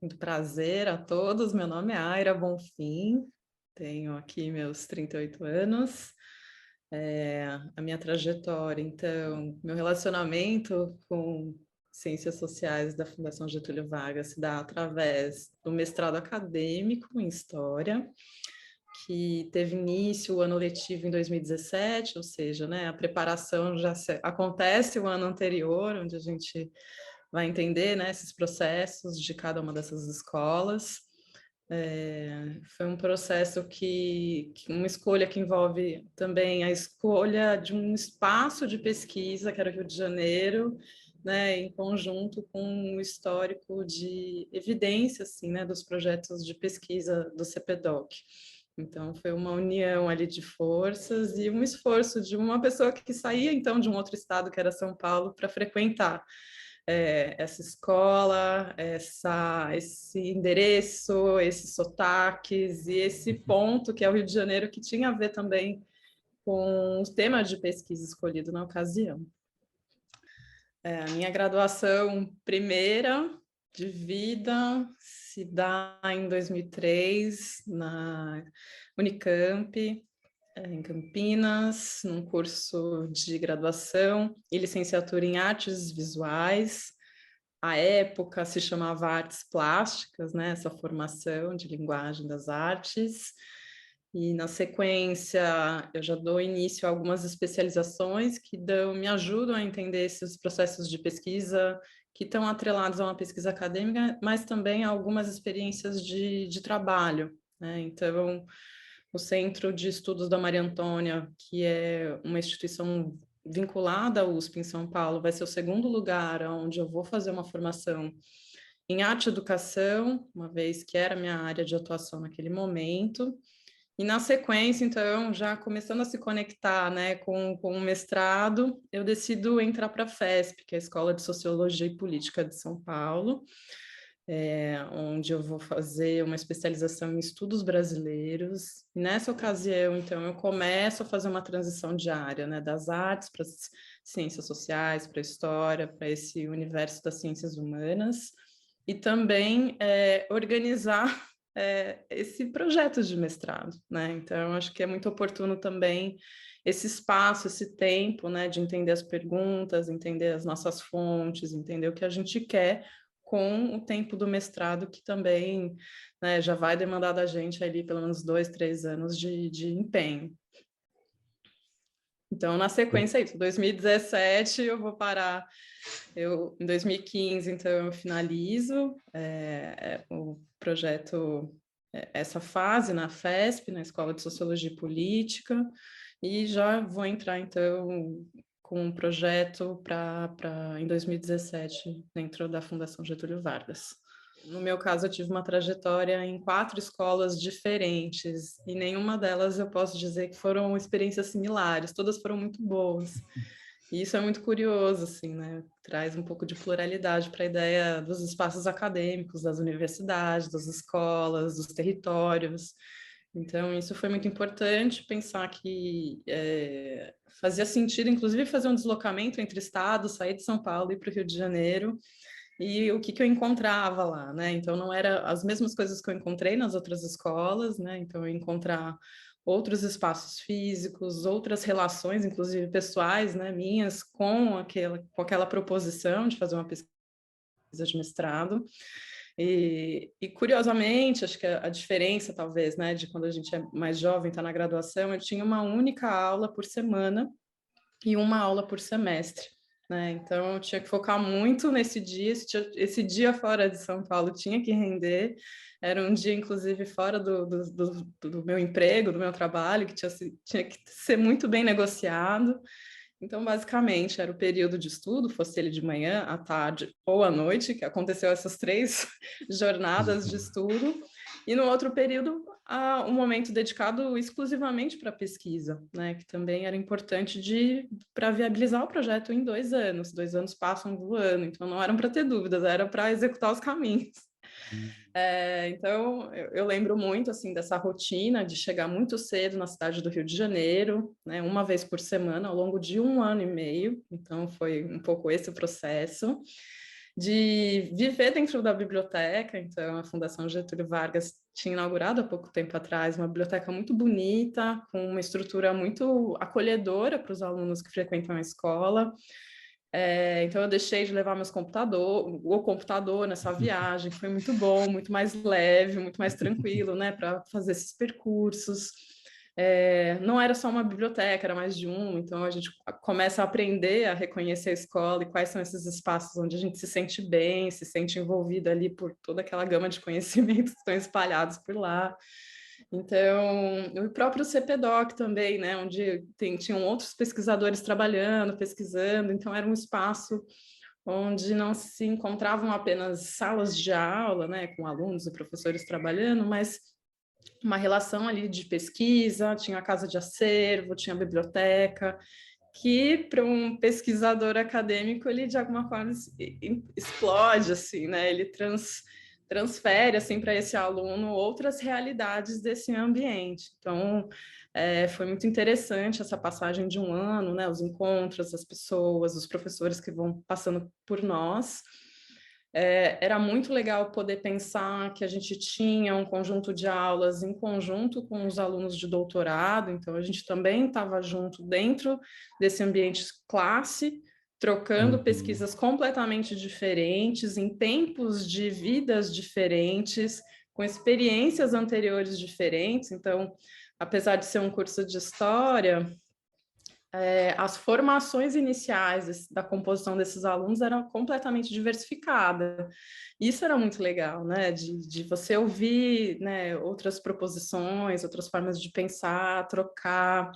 Muito prazer a todos. Meu nome é Aira Bonfim, tenho aqui meus 38 anos. A minha trajetória, então, meu relacionamento com ciências sociais da Fundação Getúlio Vargas se dá através do mestrado acadêmico em História, que teve início o ano letivo em 2017, ou seja, né, a preparação acontece o ano anterior, onde a gente vai entender, né, esses processos de cada uma dessas escolas. Foi um processo uma escolha que envolve também a escolha de um espaço de pesquisa, que era o Rio de Janeiro, né, em conjunto com um histórico de evidência, assim, né, dos projetos de pesquisa do CPDOC. Então, foi uma união ali de forças e um esforço de uma pessoa que saía, então, de um outro estado, que era São Paulo, para frequentar essa escola, esse endereço, esses sotaques e esse ponto que é o Rio de Janeiro, que tinha a ver também com o tema de pesquisa escolhido na ocasião. A minha graduação primeira de vida se dá em 2003, na Unicamp, em Campinas, num curso de graduação e licenciatura em artes visuais. À época se chamava artes plásticas, né? Essa formação de linguagem das artes. E na sequência eu já dou início a algumas especializações que me ajudam a entender esses processos de pesquisa que estão atrelados a uma pesquisa acadêmica, mas também a algumas experiências de trabalho, né? Então, o Centro de Estudos da Maria Antônia, que é uma instituição vinculada à USP em São Paulo, vai ser o segundo lugar onde eu vou fazer uma formação em arte e educação, uma vez que era minha área de atuação naquele momento. E na sequência, então, já começando a se conectar, né, com o mestrado, eu decido entrar para a FESP, que é a Escola de Sociologia e Política de São Paulo, onde eu vou fazer uma especialização em estudos brasileiros. E nessa ocasião, então, eu começo a fazer uma transição de área, né, das artes para as ciências sociais, para a história, para esse universo das ciências humanas, e também organizar esse projeto de mestrado, né? Então, acho que é muito oportuno também esse espaço, esse tempo, né, de entender as perguntas, entender as nossas fontes, entender o que a gente quer com o tempo do mestrado, que também, né, já vai demandar da gente ali pelo menos 2, 3 anos de empenho. Então, na sequência, é isso. 2017 eu vou parar. Em 2015, então, eu finalizo o projeto, essa fase na FESP, na Escola de Sociologia e Política, e já vou entrar, então, com um projeto em 2017, dentro da Fundação Getúlio Vargas. No meu caso, eu tive uma trajetória em 4 escolas diferentes, e nenhuma delas eu posso dizer que foram experiências similares, todas foram muito boas. E isso é muito curioso, assim, né? Traz um pouco de pluralidade para a ideia dos espaços acadêmicos, das universidades, das escolas, dos territórios. Então, isso foi muito importante, pensar que fazia sentido, inclusive, fazer um deslocamento entre estados, sair de São Paulo e ir para o Rio de Janeiro, e o que, que eu encontrava lá, né? Então, não era as mesmas coisas que eu encontrei nas outras escolas, né? Então, eu encontrar outros espaços físicos, outras relações, inclusive pessoais, né, minhas, com aquela proposição de fazer uma pesquisa de mestrado. Curiosamente, acho que a diferença, talvez, né, de quando a gente é mais jovem, está na graduação, eu tinha uma única aula por semana e uma aula por semestre, né? Então, eu tinha que focar muito nesse dia, esse dia fora de São Paulo tinha que render, era um dia, inclusive, fora do meu emprego, do meu trabalho, que tinha que ser muito bem negociado. Então, basicamente, era o período de estudo, fosse ele de manhã, à tarde ou à noite, que aconteceu essas 3 jornadas de estudo, e no outro período, um momento dedicado exclusivamente para pesquisa, né, que também era importante para viabilizar o projeto em 2 anos. 2 anos passam voando, então não eram para ter dúvidas, era para executar os caminhos. Então, eu lembro muito, assim, dessa rotina de chegar muito cedo na cidade do Rio de Janeiro, né, uma vez por semana, ao longo de 1 ano e meio. Então, foi um pouco esse o processo de viver dentro da biblioteca. Então, a Fundação Getúlio Vargas tinha inaugurado há pouco tempo atrás uma biblioteca muito bonita, com uma estrutura muito acolhedora para os alunos que frequentam a escola. Então, eu deixei de levar o computador nessa viagem, foi muito bom, muito mais leve, muito mais tranquilo, né, para fazer esses percursos. Não era só uma biblioteca, era mais de um, então a gente começa a aprender a reconhecer a escola e quais são esses espaços onde a gente se sente bem, se sente envolvido ali por toda aquela gama de conhecimentos que estão espalhados por lá. Então, o próprio CPDOC também, né, onde tinham outros pesquisadores trabalhando, pesquisando, então era um espaço onde não se encontravam apenas salas de aula, né, com alunos e professores trabalhando, mas uma relação ali de pesquisa, tinha a casa de acervo, tinha a biblioteca, que para um pesquisador acadêmico ele de alguma forma explode, assim, né, ele transfere assim para esse aluno outras realidades desse ambiente. Então, foi muito interessante essa passagem de um ano, né? Os encontros, as pessoas, os professores que vão passando por nós. Era muito legal poder pensar que a gente tinha um conjunto de aulas em conjunto com os alunos de doutorado, então a gente também estava junto dentro desse ambiente classe, trocando pesquisas completamente diferentes, em tempos de vidas diferentes, com experiências anteriores diferentes. Então, apesar de ser um curso de história, as formações iniciais da composição desses alunos eram completamente diversificadas. Isso era muito legal, né? De você ouvir, né, outras proposições, outras formas de pensar, trocar.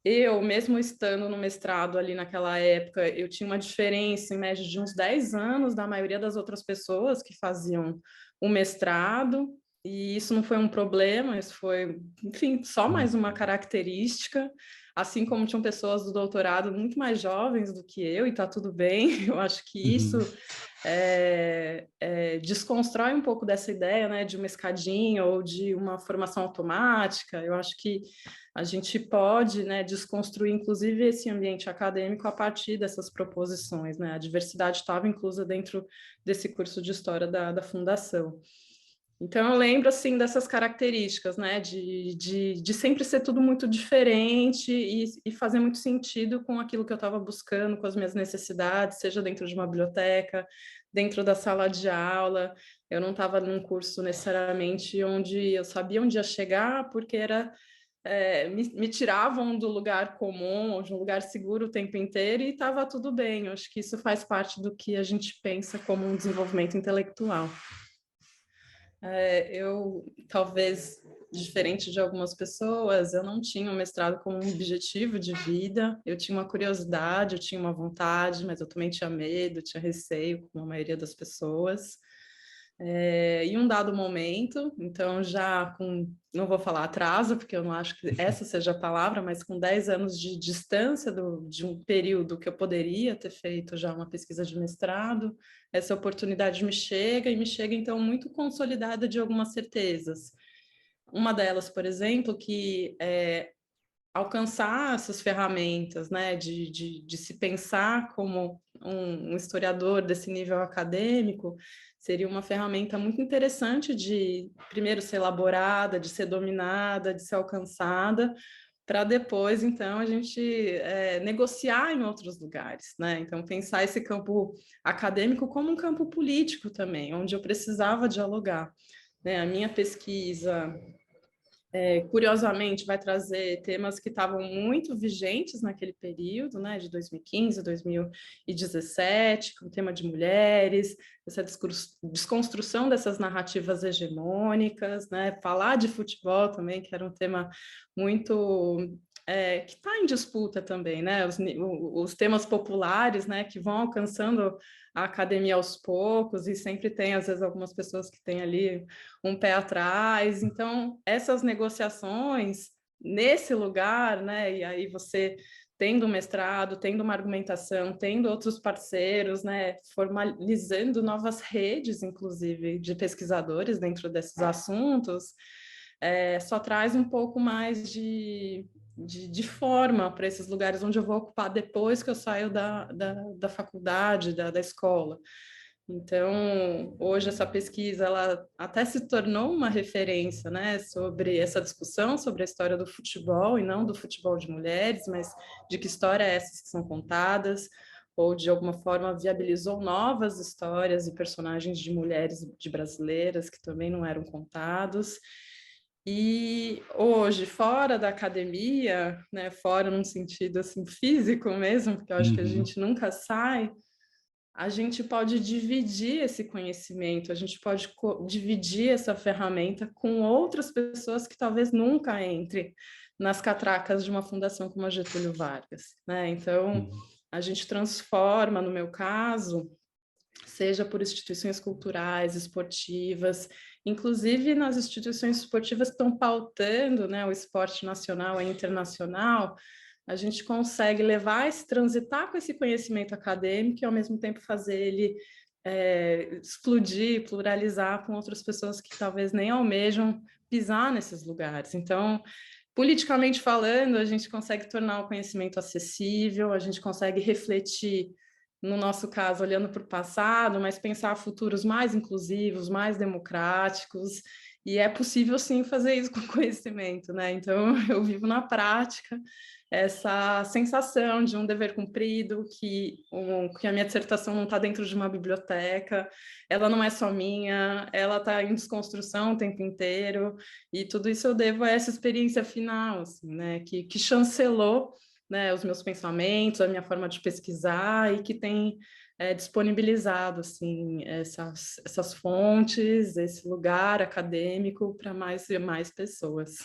Eu, mesmo estando no mestrado ali naquela época, eu tinha uma diferença em média de uns 10 anos da maioria das outras pessoas que faziam o mestrado, e isso não foi um problema, isso foi, enfim, só mais uma característica, assim como tinham pessoas do doutorado muito mais jovens do que eu, e tá tudo bem, eu acho que isso desconstrói um pouco dessa ideia, né, de uma escadinha ou de uma formação automática. Eu acho que a gente pode, né, desconstruir, inclusive, esse ambiente acadêmico a partir dessas proposições, né? A diversidade estava inclusa dentro desse curso de História da Fundação. Então, eu lembro, assim, dessas características, né, de sempre ser tudo muito diferente e fazer muito sentido com aquilo que eu estava buscando, com as minhas necessidades, seja dentro de uma biblioteca, dentro da sala de aula. Eu não estava num curso necessariamente onde eu sabia onde ia chegar, porque me tiravam do lugar comum, ou de um lugar seguro o tempo inteiro, e estava tudo bem. Eu acho que isso faz parte do que a gente pensa como um desenvolvimento intelectual. Eu, talvez, diferente de algumas pessoas, eu não tinha o mestrado como um objetivo de vida, eu tinha uma curiosidade, eu tinha uma vontade, mas eu também tinha medo, tinha receio, como a maioria das pessoas. Em um dado momento, então já com, não vou falar atraso, porque eu não acho que essa seja a palavra, mas com 10 anos de distância de um período que eu poderia ter feito já uma pesquisa de mestrado, essa oportunidade me chega, e me chega então muito consolidada de algumas certezas. Uma delas, por exemplo, que alcançar essas ferramentas, né, de se pensar como um historiador desse nível acadêmico, seria uma ferramenta muito interessante de, primeiro, ser elaborada, de ser dominada, de ser alcançada, para depois, então, a gente negociar em outros lugares, né? Então, pensar esse campo acadêmico como um campo político também, onde eu precisava dialogar, né? A minha pesquisa curiosamente, vai trazer temas que estavam muito vigentes naquele período, né, de 2015, 2017, com o tema de mulheres, essa desconstrução dessas narrativas hegemônicas, né, falar de futebol também, que era um tema muito que está em disputa também, né, os temas populares, né, que vão alcançando a academia aos poucos, e sempre tem, às vezes, algumas pessoas que têm ali um pé atrás. Então, essas negociações nesse lugar, né, e aí você tendo um mestrado, tendo uma argumentação, tendo outros parceiros, né, formalizando novas redes, inclusive, de pesquisadores dentro desses assuntos, só traz um pouco mais de forma para esses lugares onde eu vou ocupar depois que eu saio da faculdade, da escola. Então, hoje essa pesquisa ela até se tornou uma referência, né, sobre essa discussão sobre a história do futebol, e não do futebol de mulheres, mas de que história é essas que são contadas, ou de alguma forma viabilizou novas histórias e personagens de mulheres de brasileiras que também não eram contados. E hoje, fora da academia, né, fora num sentido assim físico mesmo, porque eu acho que a Uhum, gente nunca sai, a gente pode dividir esse conhecimento, a gente pode dividir essa ferramenta com outras pessoas que talvez nunca entrem nas catracas de uma fundação como a Getúlio Vargas, né? Então, uhum, a gente transforma, no meu caso, seja por instituições culturais, esportivas, inclusive nas instituições esportivas que estão pautando, né, o esporte nacional e internacional, a gente consegue levar esse, transitar com esse conhecimento acadêmico e ao mesmo tempo fazer ele explodir, pluralizar com outras pessoas que talvez nem almejam pisar nesses lugares. Então, politicamente falando, a gente consegue tornar o conhecimento acessível, a gente consegue refletir, no nosso caso, olhando para o passado, mas pensar futuros mais inclusivos, mais democráticos, e é possível sim fazer isso com conhecimento, né? Então, eu vivo na prática essa sensação de um dever cumprido, que a minha dissertação não está dentro de uma biblioteca, ela não é só minha, ela está em desconstrução o tempo inteiro, e tudo isso eu devo a essa experiência final, assim, né, que chancelou, né, os meus pensamentos, a minha forma de pesquisar e que tem disponibilizado assim essas fontes, esse lugar acadêmico para mais e mais pessoas.